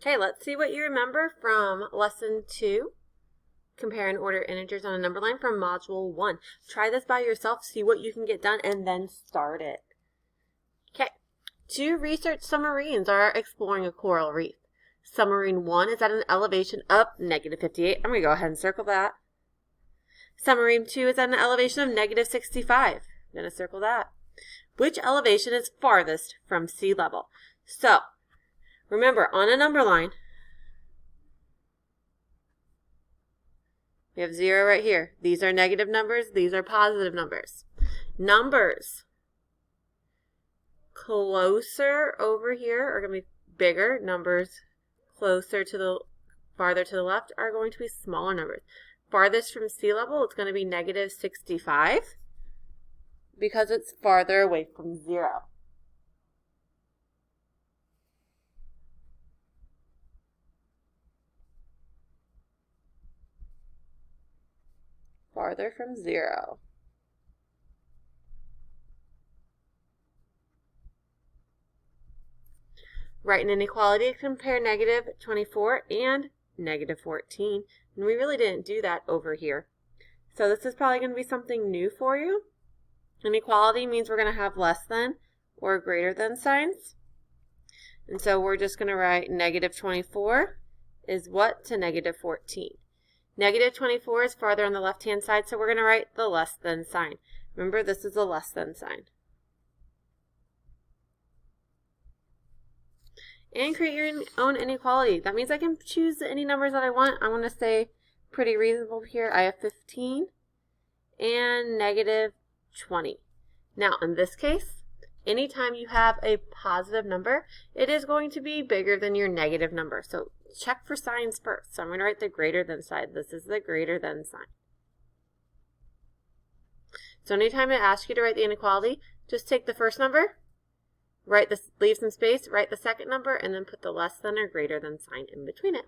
Okay, let's see what you remember from Lesson 2. Compare and order integers on a number line from Module 1. Try this by yourself, see what you can get done, and then start it. Okay, 2 research submarines are exploring a coral reef. Submarine 1 is at an elevation of -58. I'm going to go ahead and circle that. Submarine 2 is at an elevation of -65. I'm going to circle that. Which elevation is farthest from sea level? So, remember, on a number line, we have 0 right here. These are negative numbers. These are positive numbers. Numbers closer over here are going to be bigger. Numbers closer to the, farther to the left are going to be smaller numbers. Farthest from sea level, it's going to be -65 because it's farther away from 0. Farther from 0. Write an inequality to compare -24 and -14. And we really didn't do that over here. So this is probably going to be something new for you. Inequality means we're going to have less than or greater than signs. And so we're just going to write -24 is what to -14. -24 is farther on the left-hand side, so we're going to write the less than sign. Remember, this is a less than sign. And create your own inequality. That means I can choose any numbers that I want. I want to stay pretty reasonable here. I have 15 and -20. Now, in this case, anytime you have a positive number, it is going to be bigger than your negative number. So check for signs first. So I'm going to write the greater than sign. This is the greater than sign. So anytime I ask you to write the inequality, just take the first number, leave some space, write the second number, and then put the less than or greater than sign in between it.